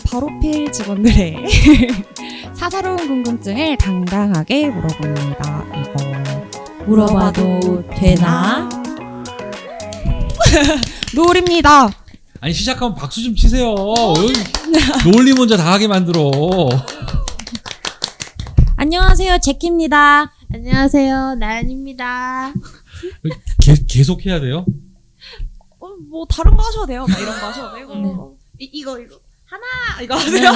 바로필 직원들의 사사로운 궁금증을 당당하게 물어봅니다. 이거 물어봐도 되나? 롤입니다. 아니 시작하면 박수 좀 치세요. 논리 먼저 다 하게 만들어. 안녕하세요, 제키입니다. 안녕하세요, 나연입니다. 계속 해야 돼요? 뭐 다른 거 하셔도 돼요. 막 이런 거 하셔도 되고. 이거 하나 이거 하세요.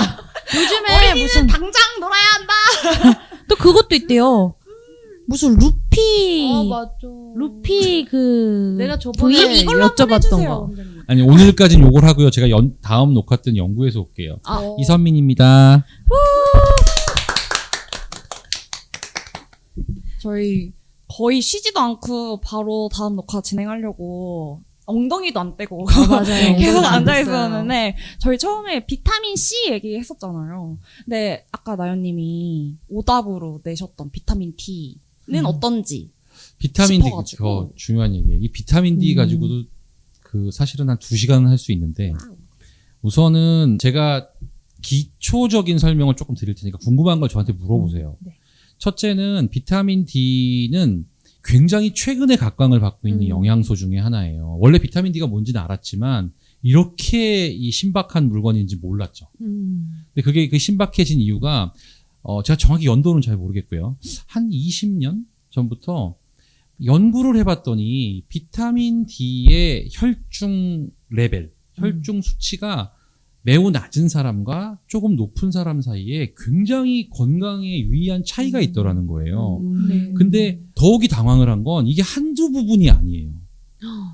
요즘에 무슨 당장 놀아야 한다. 또 그것도 있대요. 무슨 루피 맞죠. 루피 그 내가 저번에 이걸로 한번 여쭤봤던 해주세요, 거. 원장님. 아니 오늘까지는 요걸 하고요. 제가 다음 녹화 때는 연구해서 올게요. 이선민입니다. 저희 거의 쉬지도 않고 바로 다음 녹화 진행하려고 엉덩이도 안 떼고 맞아요. 계속 엉덩이도 안 앉아 뗐어요. 있었는데 저희 처음에 비타민 C 얘기했었잖아요. 근데 아까 나연님이 오답으로 내셨던 비타민 D는 어떤지 비타민 D 싶어가지고. 그거 중요한 얘기예요. 이 비타민 D 가지고도 그 사실은 한 2시간은 할 수 있는데 우선은 제가 기초적인 설명을 조금 드릴 테니까 궁금한 걸 저한테 물어보세요. 네. 첫째는 비타민 D는 굉장히 최근에 각광을 받고 있는 영양소 중에 하나예요. 원래 비타민 D가 뭔지는 알았지만 이렇게 이 신박한 물건인지 몰랐죠. 근데 그게 그 신박해진 이유가 제가 정확히 연도는 잘 모르겠고요. 한 20년 전부터 연구를 해봤더니 비타민 D의 혈중 레벨, 혈중 수치가 매우 낮은 사람과 조금 높은 사람 사이에 굉장히 건강에 유의한 차이가 있더라는 거예요. 네. 근데 더욱이 당황을 한 건 이게 한두 부분이 아니에요.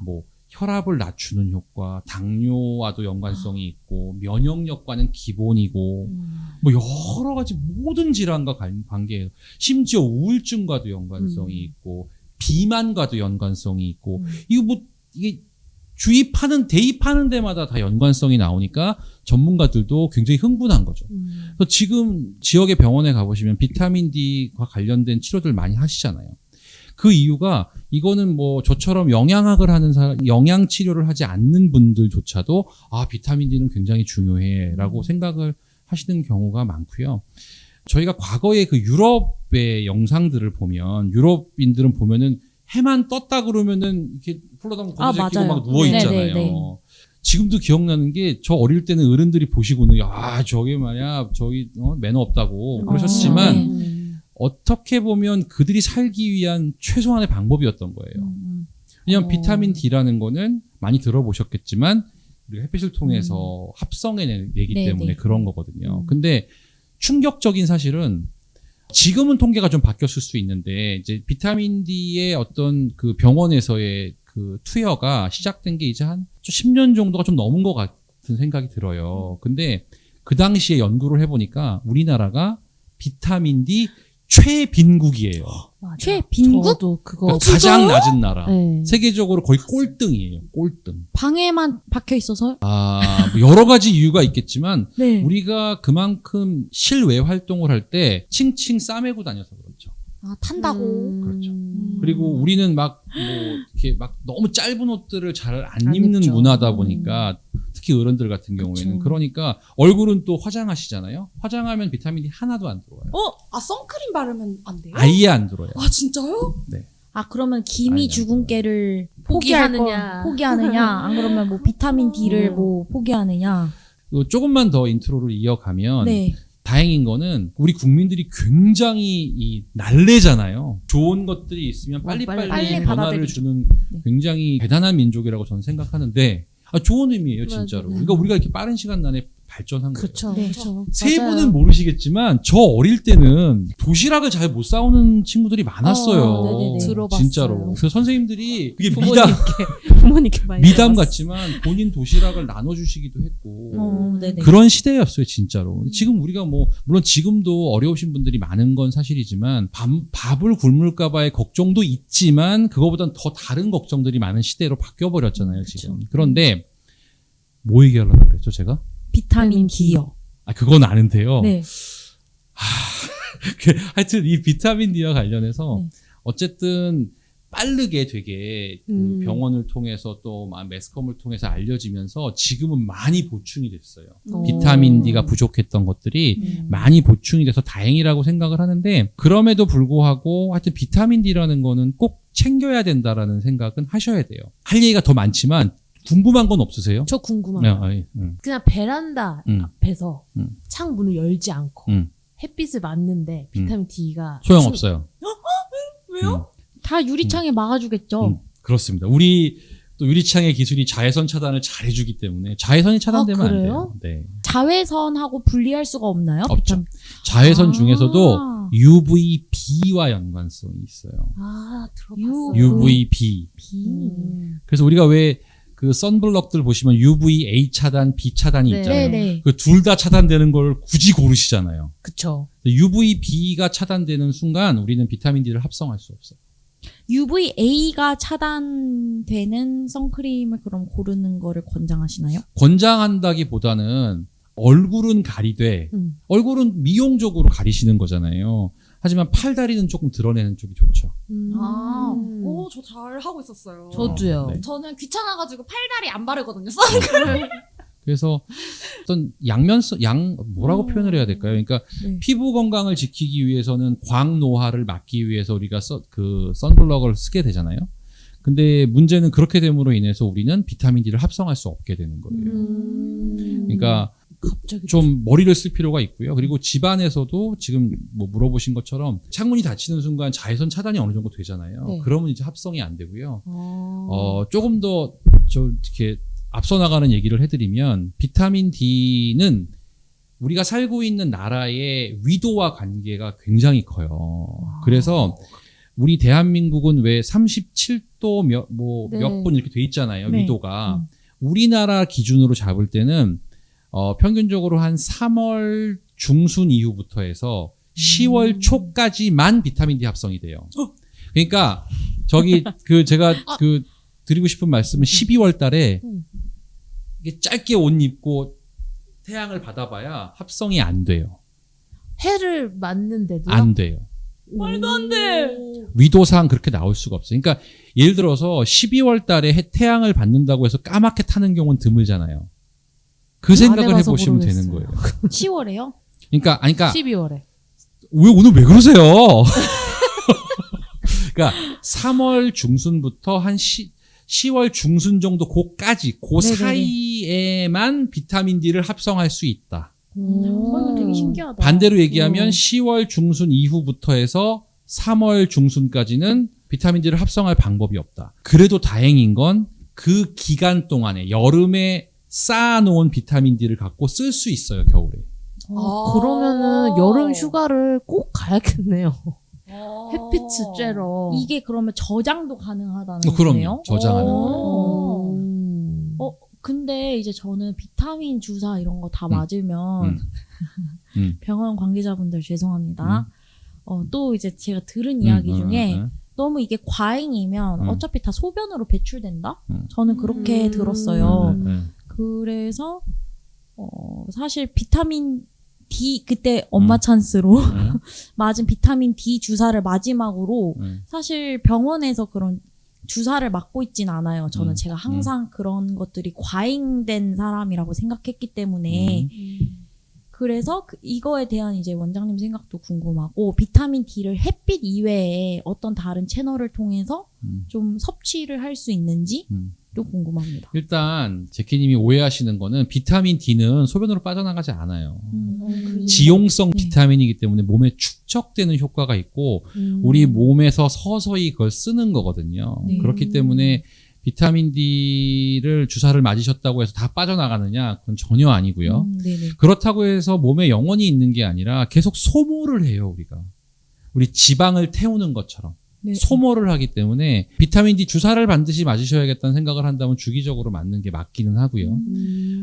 뭐 혈압을 낮추는 효과, 당뇨와도 연관성이 있고 면역력과는 기본이고 뭐 여러 가지 모든 질환과 관계해요. 심지어 우울증과도 연관성이 있고 비만과도 연관성이 있고 이게 대입하는 데마다 다 연관성이 나오니까 전문가들도 굉장히 흥분한 거죠. 그래서 지금 지역의 병원에 가보시면 비타민 D과 관련된 치료들 많이 하시잖아요. 그 이유가 이거는 뭐 저처럼 영양학을 하는 사람, 영양 치료를 하지 않는 분들조차도 비타민 D는 굉장히 중요해라고 생각을 하시는 경우가 많고요. 저희가 과거에 그 유럽의 영상들을 보면 유럽인들은 보면은 해만 떴다 그러면은 이렇게 폴로당 걷어제끼고 맞아요. 막 누워 있잖아요. 네네네. 지금도 기억나는 게 저 어릴 때는 어른들이 보시고는 저게 말이야 저기 매너 없다고 그러셨지만 어떻게 보면 그들이 살기 위한 최소한의 방법이었던 거예요. 왜냐하면 비타민 D라는 거는 많이 들어보셨겠지만 우리가 햇빛을 통해서 합성해내기 네네. 때문에 그런 거거든요. 근데 충격적인 사실은 지금은 통계가 좀 바뀌었을 수 있는데 이제 비타민 D의 어떤 그 병원에서의 그 투여가 시작된 게 이제 한 10년 정도가 좀 넘은 것 같은 생각이 들어요. 근데 그 당시에 연구를 해보니까 우리나라가 비타민 D 최빈국이에요. 최빈국? 저도 그거 가장 낮은 나라. 네. 세계적으로 거의 꼴등이에요. 꼴등. 방에만 박혀 있어서. 뭐 여러 가지 이유가 있겠지만 네. 우리가 그만큼 실외 활동을 할 때 칭칭 싸매고 다녀서 그렇죠. 탄다고. 그렇죠. 그리고 우리는 이렇게 너무 짧은 옷들을 잘 안 안 입는 입죠. 문화다 보니까 특히 어른들 같은 경우에는 그러니까 얼굴은 또 화장하시잖아요. 화장하면 비타민 D 하나도 안 들어와요. 선크림 바르면 안 돼요? 아예 안 들어와요. 진짜요? 네. 그러면 기미 아니, 주근깨를 포기하느냐. 포기하느냐? 안 그러면 뭐 비타민 D를 포기하느냐? 조금만 더 인트로를 이어가면 네. 다행인 거는 우리 국민들이 굉장히 이 날래잖아요. 좋은 것들이 있으면 빨리빨리 빨리 변화를 받아들이죠. 주는 굉장히 대단한 민족이라고 저는 생각하는데 좋은 의미예요, 진짜로. 맞아요. 그러니까 우리가 이렇게 빠른 시간 안에 발전한 거예요. 그렇죠. 네. 세 맞아요. 분은 모르시겠지만 저 어릴 때는 도시락을 잘 못 싸오는 친구들이 많았어요. 네네네. 들어봤어요. 진짜로. 그래서 선생님들이 그게 부모님께 많이 미담 들어봤어요. 같지만 본인 도시락을 나눠주시기도 했고 네네. 그런 시대였어요, 진짜로. 지금 우리가 물론 지금도 어려우신 분들이 많은 건 사실이지만 밥을 굶을까봐의 걱정도 있지만 그거보단 더 다른 걱정들이 많은 시대로 바뀌어버렸잖아요, 지금. 그런데 뭐 얘기하려고 그랬죠, 제가? 비타민 D요. 그건 아는데요. 네. 하여튼 이 비타민 D와 관련해서 네. 어쨌든 빠르게 되게 그 병원을 통해서 또 매스컴을 통해서 알려지면서 지금은 많이 보충이 됐어요. 비타민 D가 부족했던 것들이 많이 보충이 돼서 다행이라고 생각을 하는데 그럼에도 불구하고 하여튼 비타민 D라는 거는 꼭 챙겨야 된다라는 생각은 하셔야 돼요. 할 얘기가 더 많지만 궁금한 건 없으세요? 저 궁금한 네, 거. 아니, 그냥 베란다 앞에서 창문을 열지 않고 음. 햇빛을 맞는데 비타민 D가 소용없어요. 왜요? 다 유리창에 막아주겠죠. 그렇습니다. 우리 또 유리창의 기술이 자외선 차단을 잘 해주기 때문에 자외선이 차단되면 안 그래요? 돼요. 네. 자외선하고 분리할 수가 없나요? 없죠. 자외선 아. 중에서도 UVB와 연관성이 있어요. 들어봤어요. UVB. 그래서 우리가 왜 그 선블럭들 보시면 UVA 차단, B 차단이 네. 있잖아요. 네네. 그 둘 다 차단되는 걸 굳이 고르시잖아요. 그쵸. UVB가 차단되는 순간 우리는 비타민 D를 합성할 수 없어요. UVA가 차단되는 선크림을 그럼 고르는 거를 권장하시나요? 권장한다기보다는 얼굴은 가리되 얼굴은 미용적으로 가리시는 거잖아요. 하지만 팔다리는 조금 드러내는 쪽이 좋죠. 저 잘 하고 있었어요. 저도요. 네. 저는 귀찮아가지고 팔다리 안 바르거든요. 선크림. 그래서 어떤 뭐라고 표현을 해야 될까요? 그러니까 네. 피부 건강을 지키기 위해서는 광노화를 막기 위해서 우리가 선블럭을 쓰게 되잖아요. 근데 문제는 그렇게 됨으로 인해서 우리는 비타민 D를 합성할 수 없게 되는 거예요. 그러니까 갑자기 좀 머리를 쓸 필요가 있고요. 그리고 집안에서도 지금 뭐 물어보신 것처럼 창문이 닫히는 순간 자외선 차단이 어느 정도 되잖아요. 네. 그러면 이제 합성이 안 되고요. 조금 더 이렇게 앞서 나가는 얘기를 해드리면 비타민 D는 우리가 살고 있는 나라의 위도와 관계가 굉장히 커요. 그래서 우리 대한민국은 왜 37도 몇 분 이렇게 돼 있잖아요. 네. 위도가. 우리나라 기준으로 잡을 때는 평균적으로 한 3월 중순 이후부터 해서 10월 초까지만 비타민 D 합성이 돼요. 그러니까 제가 드리고 싶은 말씀은 12월 달에 이게 짧게 옷 입고 태양을 받아봐야 합성이 안 돼요. 해를 맞는데도 안 돼요. 말도 안 돼. 위도상 그렇게 나올 수가 없어요. 그러니까 예를 들어서 12월 달에 태양을 받는다고 해서 까맣게 타는 경우는 드물잖아요. 그 생각을 해봐서 해보시면 모르겠어요. 되는 거예요. 10월에요? 그러니까 12월에. 왜 오늘 왜 그러세요? 그러니까 3월 중순부터 한 10월 중순 정도 고까지 그 네네네. 사이에만 비타민 D를 합성할 수 있다. 이거 되게 신기하다. 반대로 얘기하면 10월 중순 이후부터 해서 3월 중순까지는 비타민 D를 합성할 방법이 없다. 그래도 다행인 건 그 기간 동안에 여름에 쌓아놓은 비타민 D를 갖고 쓸 수 있어요, 겨울에. 그러면은 여름 휴가를 꼭 가야겠네요. 햇빛을 쬐러. 이게 그러면 저장도 가능하다는 그럼요. 거네요? 저장하는 오. 근데 이제 저는 비타민 주사 이런 거 다 맞으면 병원 관계자분들 죄송합니다. 또 이제 제가 들은 이야기 중에 너무 이게 과잉이면 어차피 다 소변으로 배출된다? 저는 그렇게 들었어요. 그래서 사실 비타민 D 그때 엄마 찬스로 맞은 비타민 D 주사를 마지막으로 사실 병원에서 그런 주사를 맞고 있진 않아요. 저는 제가 항상 그런 것들이 과잉된 사람이라고 생각했기 때문에 그래서 이거에 대한 이제 원장님 생각도 궁금하고 비타민 D를 햇빛 이외에 어떤 다른 채널을 통해서 좀 섭취를 할 수 있는지 또 궁금합니다. 일단 제키님이 오해하시는 거는 비타민 D는 소변으로 빠져나가지 않아요. 네. 지용성 비타민이기 때문에 몸에 축적되는 효과가 있고 우리 몸에서 서서히 그걸 쓰는 거거든요. 네. 그렇기 때문에 비타민 D를 주사를 맞으셨다고 해서 다 빠져나가느냐? 그건 전혀 아니고요. 네네. 그렇다고 해서 몸에 영원히 있는 게 아니라 계속 소모를 해요, 우리가. 우리 지방을 태우는 것처럼. 네. 소모를 하기 때문에 비타민 D 주사를 반드시 맞으셔야겠다는 생각을 한다면 주기적으로 맞는 게 맞기는 하고요.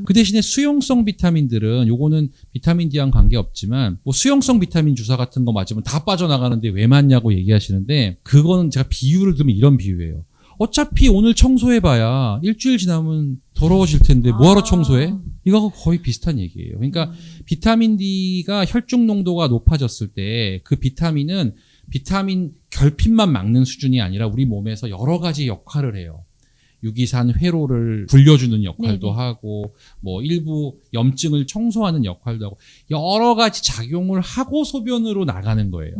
그 대신에 수용성 비타민들은 요거는 비타민 D랑 관계없지만 뭐 수용성 비타민 주사 같은 거 맞으면 다 빠져나가는데 왜 맞냐고 얘기하시는데 그거는 제가 비유를 들면 이런 비유예요. 어차피 오늘 청소해봐야 일주일 지나면 더러워질 텐데 뭐하러 청소해? 이거하고 거의 비슷한 얘기예요. 그러니까 비타민 D가 혈중 농도가 높아졌을 때 그 비타민은 비타민 결핍만 막는 수준이 아니라 우리 몸에서 여러 가지 역할을 해요. 유기산 회로를 불려주는 역할도 네네. 하고 뭐 일부 염증을 청소하는 역할도 하고 여러 가지 작용을 하고 소변으로 나가는 거예요.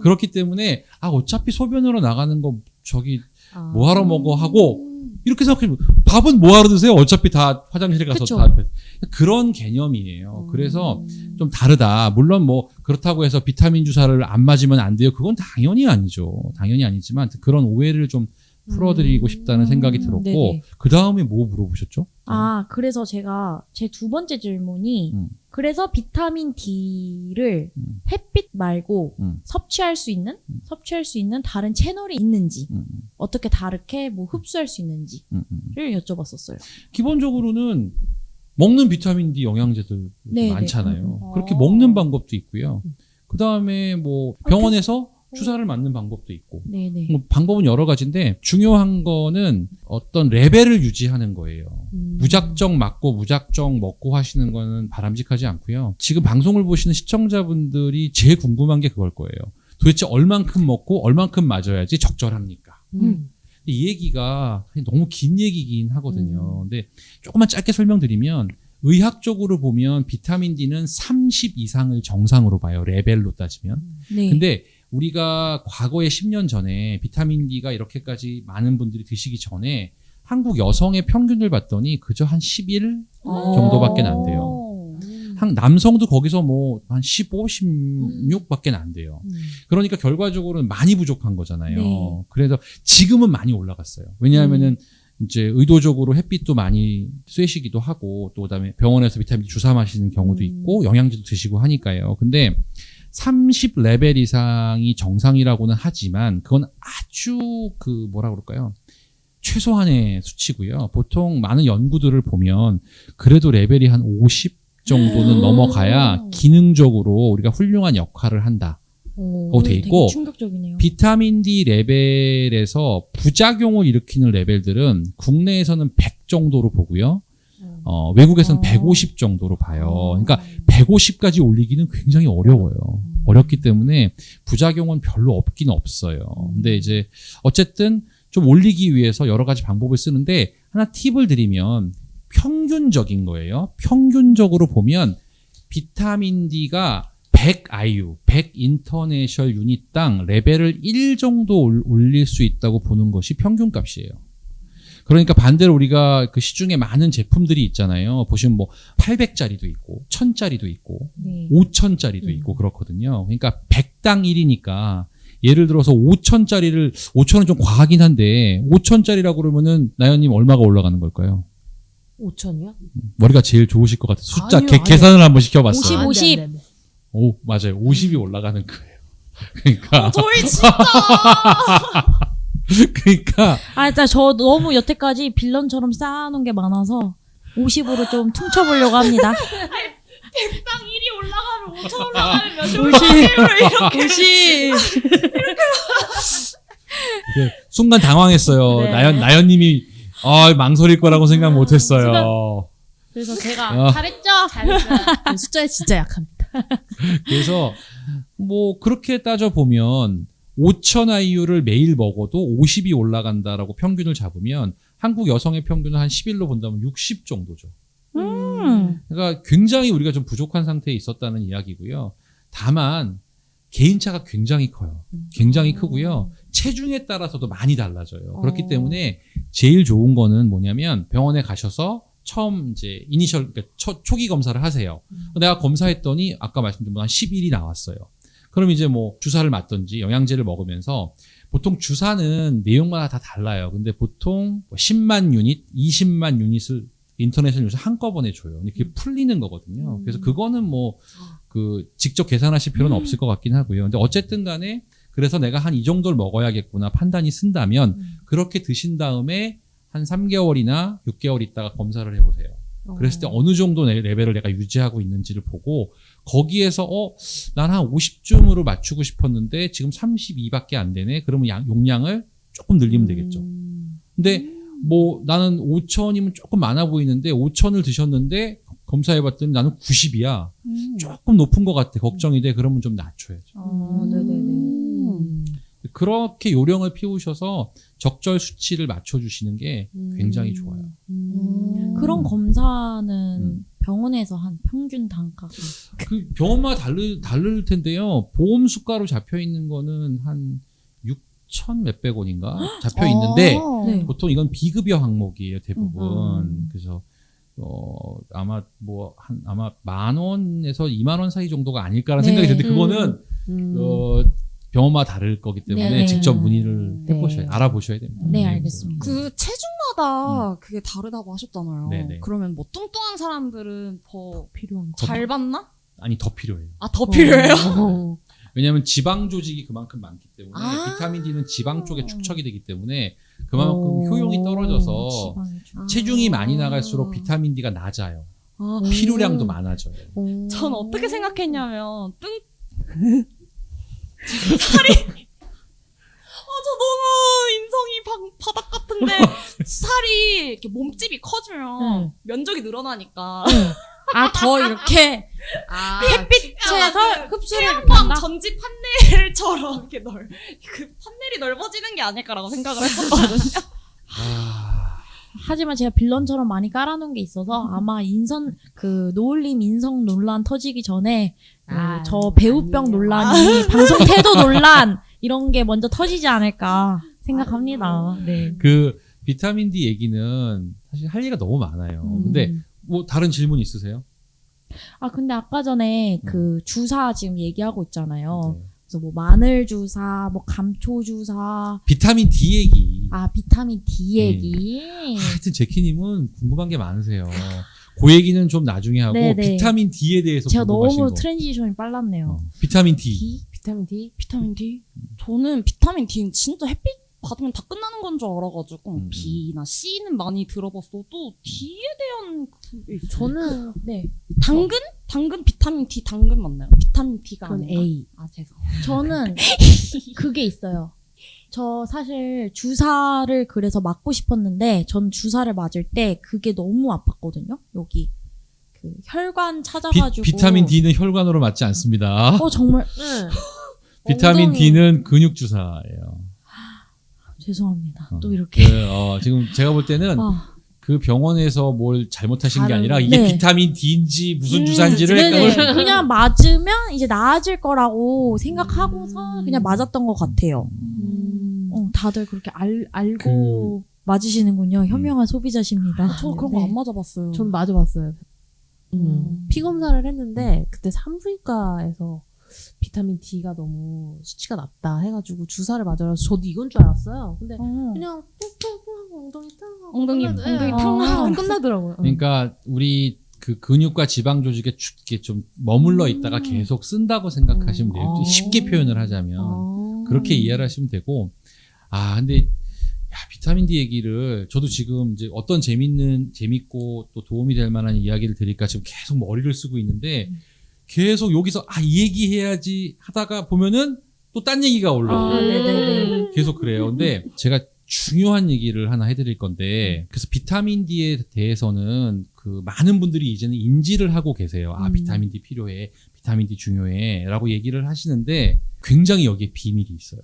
그렇기 때문에 어차피 소변으로 나가는 거 저기 뭐하러 먹어 하고 이렇게 생각하면 밥은 뭐하러 드세요? 어차피 다 화장실 가서 그쵸. 다 그런 개념이에요. 그래서 좀 다르다. 물론 뭐 그렇다고 해서 비타민 주사를 안 맞으면 안 돼요. 그건 당연히 아니죠. 당연히 아니지만 그런 오해를 좀 풀어드리고 싶다는 생각이 들었고 네네. 그 다음에 뭐 물어보셨죠? 그래서 제가 제 두 번째 질문이 그래서 비타민 D를 햇빛 말고 섭취할 수 있는 다른 채널이 있는지 어떻게 다르게 뭐 흡수할 수 있는지를 여쭤봤었어요. 기본적으로는 먹는 비타민 D 영양제들 네네. 많잖아요. 그렇게 먹는 방법도 있고요. 그 다음에 뭐 병원에서 주사를 맞는 방법도 있고 네네. 뭐 방법은 여러 가지인데 중요한 거는 어떤 레벨을 유지하는 거예요. 무작정 맞고 무작정 먹고 하시는 거는 바람직하지 않고요. 지금 방송을 보시는 시청자분들이 제일 궁금한 게 그걸 거예요. 도대체 얼만큼 먹고 얼만큼 맞아야지 적절합니까? 이 얘기가 너무 긴 얘기긴 하거든요. 근데 조금만 짧게 설명드리면 의학적으로 보면 비타민 D는 30 이상을 정상으로 봐요. 레벨로 따지면. 네. 근데 우리가 과거에 10년 전에 비타민 D가 이렇게까지 많은 분들이 드시기 전에 한국 여성의 평균을 봤더니 그저 한 11 정도밖에 안 돼요. 남성도 거기서 뭐 한 15, 16밖에 안 돼요. 그러니까 결과적으로는 많이 부족한 거잖아요. 네. 그래서 지금은 많이 올라갔어요. 왜냐하면은 이제 의도적으로 햇빛도 많이 쐬시기도 하고 또 그다음에 병원에서 비타민 D 주사 마시는 경우도 있고 영양제도 드시고 하니까요. 근데 30 레벨 이상이 정상이라고는 하지만 그건 아주 뭐라 그럴까요? 최소한의 수치고요. 보통 많은 연구들을 보면 그래도 레벨이 한 50 정도는 넘어가야 기능적으로 우리가 훌륭한 역할을 한다. 고 돼 있고 되게 충격적이네요. 비타민 D 레벨에서 부작용을 일으키는 레벨들은 국내에서는 100 정도로 보고요. 외국에서는 150 정도로 봐요. 그러니까 150까지 올리기는 굉장히 어려워요. 어렵기 때문에 부작용은 별로 없긴 없어요. 근데 이제 어쨌든 좀 올리기 위해서 여러 가지 방법을 쓰는데 하나 팁을 드리면 평균적인 거예요. 평균적으로 보면 비타민 D가 100 IU, 100 인터내셔널 유닛당 레벨을 1 정도 올릴 수 있다고 보는 것이 평균값이에요. 그러니까 반대로 우리가 그 시중에 많은 제품들이 있잖아요. 보시면 뭐 800짜리도 있고 1000짜리도 있고 5000짜리도 있고 그렇거든요. 그러니까 100당 1이니까 예를 들어서 5000짜리를 5000은 좀 과하긴 한데 5000짜리라고 그러면은 나연님 얼마가 올라가는 걸까요? 5천이요? 머리가 제일 좋으실 것 같아요. 숫자 아니요, 아니요. 계산을 한번 시켜봤어요. 50. 오, 맞아요. 50이 올라가는 거예요. 그러니까 저희 진짜 그러니까 일단 저 너무 여태까지 빌런처럼 쌓아놓은 게 많아서 50으로 좀 퉁쳐보려고 합니다. 100당 1이 올라가면 5천 올라가면 몇이 올라가요? 이렇게 50. 순간 당황했어요. 네. 나연님이 망설일 거라고 생각 못했어요. 그래서 제가 잘했죠? 잘했어요. 숫자에 진짜 약합니다. 그래서 뭐 그렇게 따져 보면 5,000 IU를 매일 먹어도 50이 올라간다라고 평균을 잡으면 한국 여성의 평균은 한 11로 본다면 60 정도죠. 그러니까 굉장히 우리가 좀 부족한 상태에 있었다는 이야기고요. 다만 개인차가 굉장히 커요. 굉장히 크고요. 체중에 따라서도 많이 달라져요. 그렇기 때문에 제일 좋은 거는 뭐냐면 병원에 가셔서 처음 이제 그러니까 초기 검사를 하세요. 내가 검사했더니 아까 말씀드린 한 11이 나왔어요. 그럼 이제 뭐 주사를 맞든지 영양제를 먹으면서 보통 주사는 내용마다 다 달라요. 근데 보통 10만 유닛, 20만 유닛을 인터넷을 요새 한꺼번에 줘요. 근데 그게 풀리는 거거든요. 그래서 그거는 뭐 직접 계산하실 필요는 없을 것 같긴 하고요. 근데 어쨌든 간에 그래서 내가 한 이 정도를 먹어야겠구나 판단이 쓴다면 그렇게 드신 다음에 한 3개월이나 6개월 있다가 검사를 해보세요. 그랬을 때 어느 정도 레벨을 내가 유지하고 있는지를 보고 거기에서 난 한 50쯤으로 맞추고 싶었는데 지금 32밖에 안 되네. 그러면 용량을 조금 늘리면 되겠죠. 근데 뭐 나는 5,000이면 조금 많아 보이는데 5,000을 드셨는데 검사해봤더니 나는 90이야. 조금 높은 것 같아. 걱정이 돼. 그러면 좀 낮춰야죠. 네네네. 그렇게 요령을 피우셔서 적절 수치를 맞춰주시는 게 굉장히 좋아요. 그런 검사는 병원에서 한 평균 단가가 그 병원마다 다를 텐데요. 보험 수가로 잡혀 있는 거는 한 6천 몇백 원인가 잡혀 있는데 네. 보통 이건 비급여 항목이에요, 대부분. 그래서 아마 아마 10,000원에서 20,000원 사이 정도가 아닐까라는 생각이 드는데 그거는 병원마다 다를 거기 때문에 네. 직접 문의를 네. 알아보셔야 됩니다. 네, 알겠습니다. 그 체중마다 그게 다르다고 하셨잖아요. 네네. 그러면 뭐 뚱뚱한 사람들은 더 필요한 잘 받나? 아니 더 필요해요. 아, 더 필요해요? 어. 왜냐하면 지방 조직이 그만큼 많기 때문에 아. 비타민 D는 지방 쪽에 축적이 되기 때문에 그만큼 오. 효용이 떨어져서 지방이 좀- 체중이 많이 나갈수록 비타민 D가 낮아요. 아, 필요량도 많아져요. 전 어떻게 생각했냐면 저 너무 인성이 바닥 같은데 살이 이렇게 몸집이 커지면 면적이 늘어나니까 더 이렇게 햇빛에서 흡수를 이렇게 태양광 한다? 전지 판넬처럼 이렇게 그 판넬이 넓어지는 게 아닐까라고 생각을 했었거든요. 하지만 제가 빌런처럼 많이 깔아놓은 게 있어서 아마 노을님 인성 논란 터지기 전에 저 배우병 아니에요. 논란이 방송 태도 논란 이런 게 먼저 터지지 않을까 생각합니다. 네. 그 비타민 D 얘기는 사실 할 얘기가 너무 많아요. 근데 뭐 다른 질문 있으세요? 근데 아까 전에 그 주사 지금 얘기하고 있잖아요. 네. 그래서 뭐 마늘 주사, 뭐 감초 주사, 비타민 D 얘기. 비타민 D 얘기. 하여튼 제키님은 궁금한 게 많으세요. 그 얘기는 좀 나중에 하고 네네. 비타민 D에 대해서 제가 궁금하신 너무 거. 트랜지션이 빨랐네요. 비타민 D. 비타민 D? 비타민 D? 저는 비타민 D는 진짜 햇빛 받으면 다 끝나는 건 줄 알아가지고 B나 C는 많이 들어봤어도 D에 대한 그게 있어요. 저는 네. 당근 비타민 D 당근 맞나요? 비타민 D가 그건 아니라. A. 아 죄송. 저는 그게 있어요. 저 사실 주사를 그래서 맞고 싶었는데 전 주사를 맞을 때 그게 너무 아팠거든요. 여기 그 혈관 찾아가지고 비타민 D는 혈관으로 맞지 않습니다. 정말 네. 비타민 엉덩이- D는 근육 주사예요. 죄송합니다. 어. 또 이렇게 지금 제가 볼 때는 그 병원에서 뭘 잘못하신 게 다른- 아니라 이게 네. 비타민 D인지 무슨 주사인지를 네네. 헷갈려. 그냥 맞으면 이제 나아질 거라고 생각하고서 그냥 맞았던 것 같아요. 다들 그렇게 알고 맞으시는군요. 현명한 소비자십니다. 저 그런 네. 거 안 맞아봤어요. 전 맞아봤어요. 피 검사를 했는데 그때 산부인과에서 비타민 D가 너무 수치가 낮다 해가지고 주사를 맞아서 저도 이건 줄 알았어요. 근데 그냥 퉁퉁퉁 하고 엉덩이 탕 하고 엉덩이 탕 하고 끝나더라고요. 그러니까 우리 그 근육과 지방 조직에 이렇게 좀 머물러 있다가 계속 쓴다고 생각하시면 돼요. 쉽게 표현을 하자면 그렇게 이해를 하시면 되고. 근데 비타민 D 얘기를 저도 지금 이제 어떤 재밌고 또 도움이 될 만한 이야기를 드릴까 지금 계속 머리를 쓰고 있는데 계속 여기서 이 얘기 해야지 하다가 보면은 또 딴 얘기가 올라오고 네네네. 계속 그래요. 근데 제가 중요한 얘기를 하나 해드릴 건데 그래서 비타민 D에 대해서는 그 많은 분들이 이제는 인지를 하고 계세요. 비타민 D 필요해, 비타민 D 중요해 라고 얘기를 하시는데 굉장히 여기에 비밀이 있어요.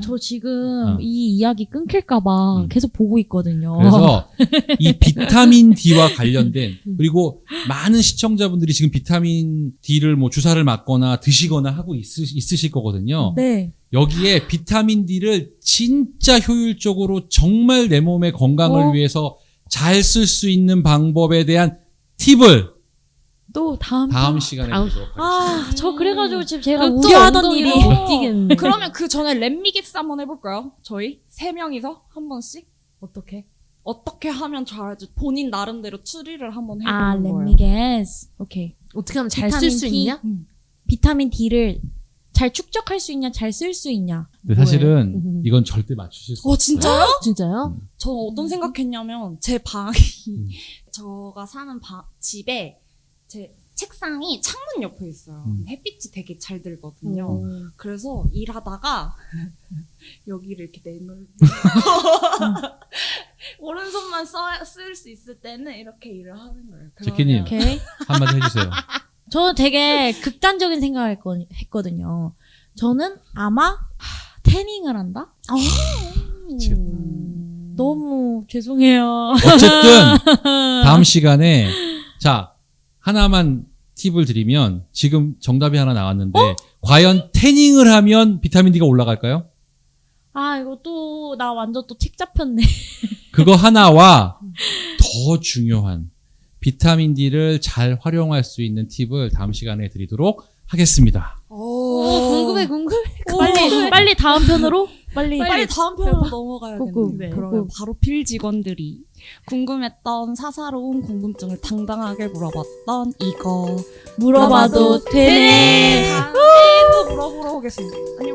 저 지금 이 이야기 끊길까봐 계속 보고 있거든요. 그래서 이 비타민 D와 관련된 그리고 많은 시청자분들이 지금 비타민 D를 뭐 주사를 맞거나 드시거나 하고 있으실 거거든요. 네. 여기에 비타민 D를 진짜 효율적으로 정말 내 몸의 건강을 위해서 잘 쓸 수 있는 방법에 대한 팁을 또 다음 시간에 보도록 하겠습니다. 저 그래가지고 지금 제가 그럼 또 우려하던 엉덩이로 일이 못 뛰겠네. 그러면 그 전에 랩미기스 한번 해볼까요? 저희 3명이서 한 번씩 어떻게 하면 잘할지 본인 나름대로 추리를 한번 해보는 let 거예요. me guess. 오케이. 어떻게 하면 잘 쓸 수 비타민 D? 있냐? 비타민 D를 잘 축적할 수 있냐, 잘 쓸 수 있냐. 근데 사실은 이건 절대 맞추실 수 없어요. 진짜요? 진짜요? 저는 어떤 생각했냐면 제 방이 제가 사는 집에 제 책상이 창문 옆에 있어요. 햇빛이 되게 잘 들거든요. 그래서 일하다가 여기를 이렇게 내놓고 오른손만 쓸 수 있을 때는 이렇게 일을 하는 거예요. 제키님 오케이. 한마디 해주세요. 저는 되게 극단적인 생각을 했거든요. 저는 아마 태닝을 한다? 그치. 너무 죄송해요. 어쨌든 다음 시간에 자 하나만 팁을 드리면 지금 정답이 하나 나왔는데 과연 태닝을 하면 비타민 D가 올라갈까요? 아, 이거 또, 나 완전 또 책 잡혔네. 그거 하나와 더 중요한 비타민 D를 잘 활용할 수 있는 팁을 다음 시간에 드리도록 하겠습니다. 궁금해. 빨리 다음 편으로? 빨리 다음 편으로 넘어가야겠네요. 꾹꾹. 네. 그러면 바로 필 직원들이 궁금했던 사사로운 궁금증을 당당하게 물어봤던 이거 물어봐도 되네. 다음에 또 물어보러 오겠습니다. 안녕.